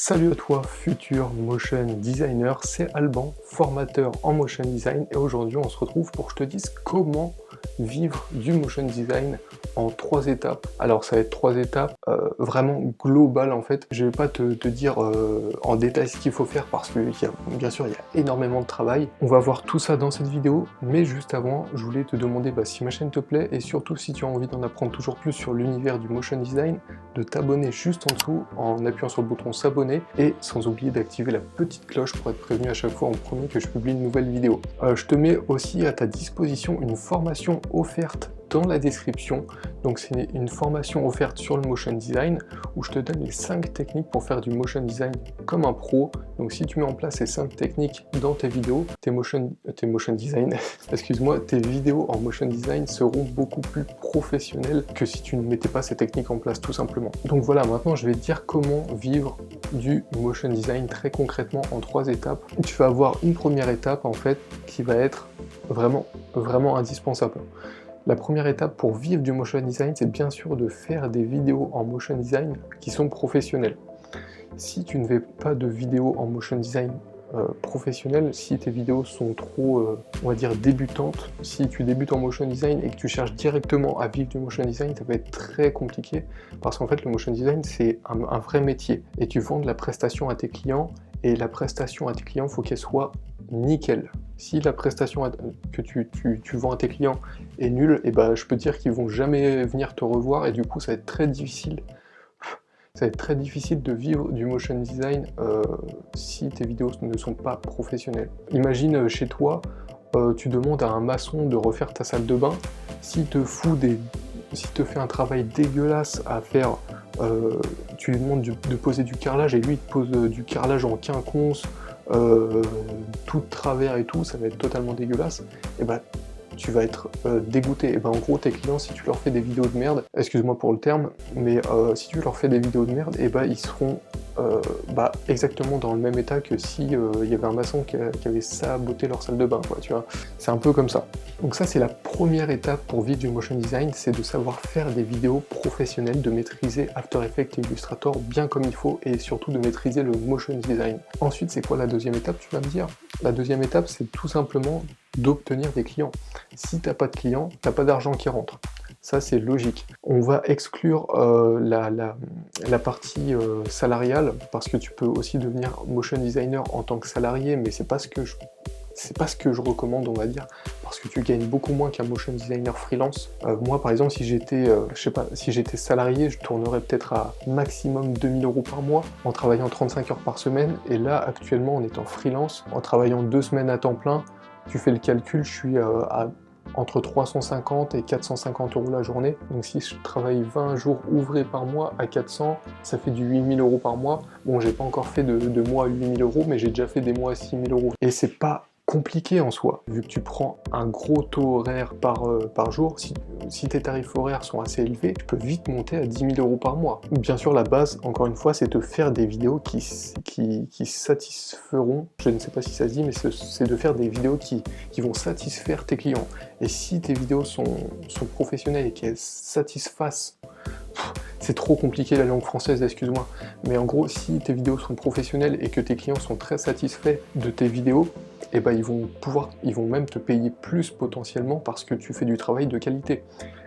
Salut à toi, futur motion designer, c'est Alban, formateur en motion design, et aujourd'hui on se retrouve pour que je te dise comment vivre du motion design en 3 étapes. Alors ça va être 3 étapes vraiment globales en fait. Je vais pas te dire en détail ce qu'il faut faire parce que bien sûr il y a énormément de travail. On va voir tout ça dans cette vidéo, mais juste avant je voulais te demander si ma chaîne te plaît et surtout si tu as envie d'en apprendre toujours plus sur l'univers du motion design, de t'abonner juste en dessous en appuyant sur le bouton s'abonner et sans oublier d'activer la petite cloche pour être prévenu à chaque fois en premier que je publie une nouvelle vidéo. Je te mets aussi à ta disposition une formation offerte dans la description. Donc c'est une formation offerte sur le motion design où je te donne les 5 techniques pour faire du motion design comme un pro. Donc si tu mets en place ces 5 techniques dans tes vidéos, tes motion design, excuse-moi, tes vidéos en motion design seront beaucoup plus professionnelles que si tu ne mettais pas ces techniques en place tout simplement. Donc voilà, maintenant je vais te dire comment vivre du motion design très concrètement en 3 étapes. Tu vas avoir une première étape en fait qui va être vraiment indispensable. La première étape pour vivre du motion design, c'est bien sûr de faire des vidéos en motion design qui sont professionnelles. Si tu ne fais pas de vidéos en motion design professionnelles, si tes vidéos sont trop, on va dire, débutantes, si tu débutes en motion design et que tu cherches directement à vivre du motion design, ça va être très compliqué parce qu'en fait le motion design c'est un vrai métier et tu vends de la prestation à tes clients et la prestation à tes clients, il faut qu'elle soit nickel. Si la prestation que tu vends à tes clients est nulle, et je peux te dire qu'ils vont jamais venir te revoir et du coup ça va être très difficile. Ça va être très difficile de vivre du motion design si tes vidéos ne sont pas professionnelles. Imagine chez toi, tu demandes à un maçon de refaire ta salle de bain, s'il te fait un travail dégueulasse à faire, tu lui demandes de poser du carrelage et lui il te pose du carrelage en quinconce, tout de travers et tout, ça va être totalement dégueulasse, et tu vas être dégoûté. Et en gros tes clients, si tu leur fais des vidéos de merde, excuse-moi pour le terme, mais si tu leur fais des vidéos de merde, ils seront exactement dans le même état que si il y avait un maçon qui avait saboté leur salle de bain, quoi, tu vois. C'est un peu comme ça. Donc ça c'est la première étape pour vivre du motion design, c'est de savoir faire des vidéos professionnelles, de maîtriser After Effects et Illustrator bien comme il faut et surtout de maîtriser le motion design. Ensuite c'est quoi la deuxième étape, tu vas me dire? La deuxième étape c'est tout simplement d'obtenir des clients. Si t'as pas de clients, t'as pas d'argent qui rentre. Ça c'est logique. On va exclure la partie salariale parce que tu peux aussi devenir motion designer en tant que salarié, mais c'est pas ce que je recommande, on va dire, parce que tu gagnes beaucoup moins qu'un motion designer freelance. Moi par exemple, si j'étais salarié, je tournerais peut-être à maximum 2000 € par mois en travaillant 35 heures par semaine, et là actuellement en étant freelance, en travaillant 2 semaines à temps plein, tu fais le calcul, je suis à entre 350 et 450 € la journée. Donc si je travaille 20 jours ouvrés par mois à 400, ça fait du 8000 € par mois. Bon, j'ai pas encore fait de mois à 8000 €, mais j'ai déjà fait des mois à 6000 €. Et c'est pas compliqué en soi, vu que tu prends un gros taux horaire par jour. Si tes tarifs horaires sont assez élevés, tu peux vite monter à 10 000 € par mois. Bien sûr, la base, encore une fois, c'est de faire des vidéos qui satisferont, je ne sais pas si ça se dit, mais c'est de faire des vidéos qui vont satisfaire tes clients. Et si tes vidéos sont professionnelles et qu'elles satisfassent, c'est trop compliqué la langue française, excuse-moi, mais en gros, si tes vidéos sont professionnelles et que tes clients sont très satisfaits de tes vidéos, ils vont même te payer plus potentiellement parce que tu fais du travail de qualité.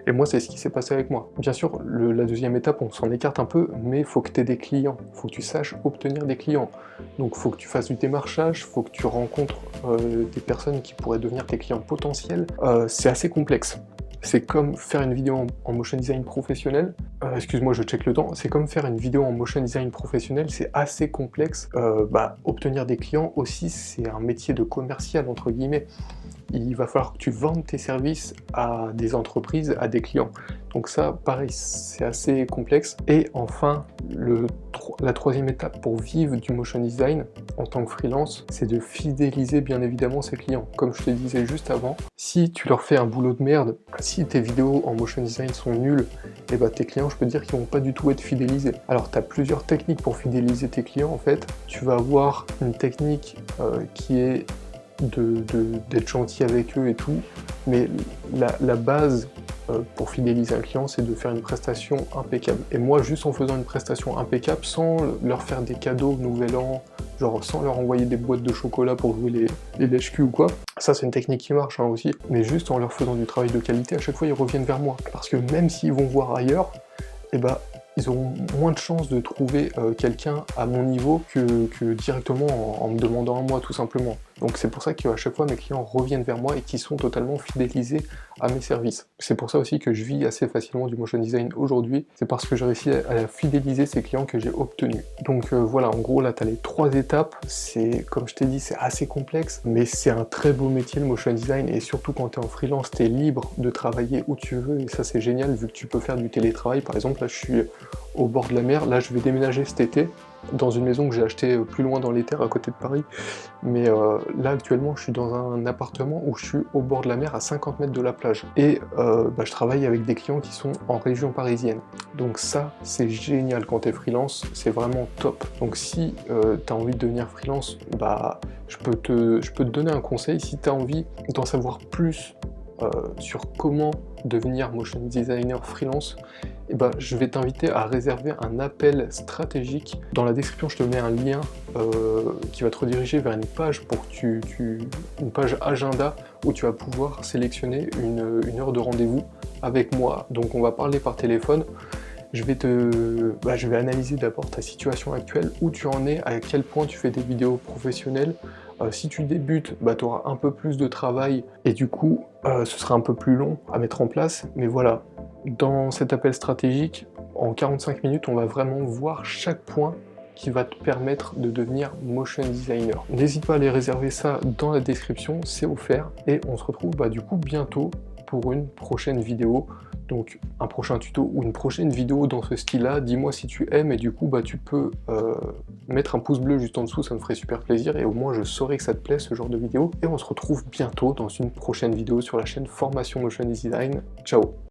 Et moi, c'est ce qui s'est passé avec moi. Bien sûr, la deuxième étape, on s'en écarte un peu, mais il faut que tu aies des clients, il faut que tu saches obtenir des clients. Donc il faut que tu fasses du démarchage, il faut que tu rencontres des personnes qui pourraient devenir tes clients potentiels. C'est assez complexe. C'est comme faire une vidéo en motion design professionnel. Excuse-moi, je check le temps. C'est comme faire une vidéo en motion design professionnel, c'est assez complexe. Obtenir des clients aussi, c'est un métier de commercial, entre guillemets. Il va falloir que tu vendes tes services à des entreprises, à des clients. Donc ça, pareil, c'est assez complexe. Et enfin, la troisième étape pour vivre du motion design en tant que freelance, c'est de fidéliser bien évidemment ses clients. Comme je te disais juste avant, si tu leur fais un boulot de merde, si tes vidéos en motion design sont nulles, tes clients, je peux te dire qu'ils vont pas du tout être fidélisés. Alors tu as plusieurs techniques pour fidéliser tes clients en fait. Tu vas avoir une technique qui est d'être gentil avec eux et tout, mais la base pour fidéliser un client, c'est de faire une prestation impeccable. Et moi, juste en faisant une prestation impeccable, sans leur faire des cadeaux au nouvel an, genre sans leur envoyer des boîtes de chocolat pour jouer les lèche-cul ou quoi, ça c'est une technique qui marche hein, aussi, mais juste en leur faisant du travail de qualité, à chaque fois ils reviennent vers moi. Parce que même s'ils vont voir ailleurs, et bah ils auront moins de chances de trouver quelqu'un à mon niveau que directement en me demandant à moi tout simplement. Donc c'est pour ça qu'à chaque fois mes clients reviennent vers moi et qu'ils sont totalement fidélisés à mes services. C'est pour ça aussi que je vis assez facilement du motion design aujourd'hui, c'est parce que j'ai réussi à fidéliser ces clients que j'ai obtenus. Donc voilà, en gros là tu as les 3 étapes, c'est comme je t'ai dit c'est assez complexe, mais c'est un très beau métier le motion design et surtout quand tu es en freelance, tu es libre de travailler où tu veux et ça c'est génial vu que tu peux faire du télétravail. Par exemple là je suis au bord de la mer, là je vais déménager cet été dans une maison que j'ai achetée plus loin dans les terres à côté de Paris, mais là actuellement je suis dans un appartement où je suis au bord de la mer à 50 mètres de la plage et je travaille avec des clients qui sont en région parisienne, donc ça c'est génial quand t'es freelance, c'est vraiment top. Donc si t'as envie de devenir freelance, je peux te donner un conseil. Si t'as envie d'en savoir plus sur comment devenir motion designer freelance, je vais t'inviter à réserver un appel stratégique. Dans la description, je te mets un lien qui va te rediriger vers une page une page agenda où tu vas pouvoir sélectionner une heure de rendez-vous avec moi. Donc on va parler par téléphone. Je vais analyser d'abord ta situation actuelle, où tu en es, à quel point tu fais des vidéos professionnelles. Si tu débutes, tu auras un peu plus de travail et du coup, ce sera un peu plus long à mettre en place. Mais voilà, dans cet appel stratégique, en 45 minutes, on va vraiment voir chaque point qui va te permettre de devenir motion designer. N'hésite pas à aller réserver ça dans la description, c'est offert. Et on se retrouve du coup bientôt pour une prochaine vidéo. Donc un prochain tuto ou une prochaine vidéo dans ce style-là. Dis-moi si tu aimes et du coup tu peux mettre un pouce bleu juste en dessous, ça me ferait super plaisir et au moins je saurai que ça te plaît ce genre de vidéo. Et on se retrouve bientôt dans une prochaine vidéo sur la chaîne Formation Motion Design. Ciao!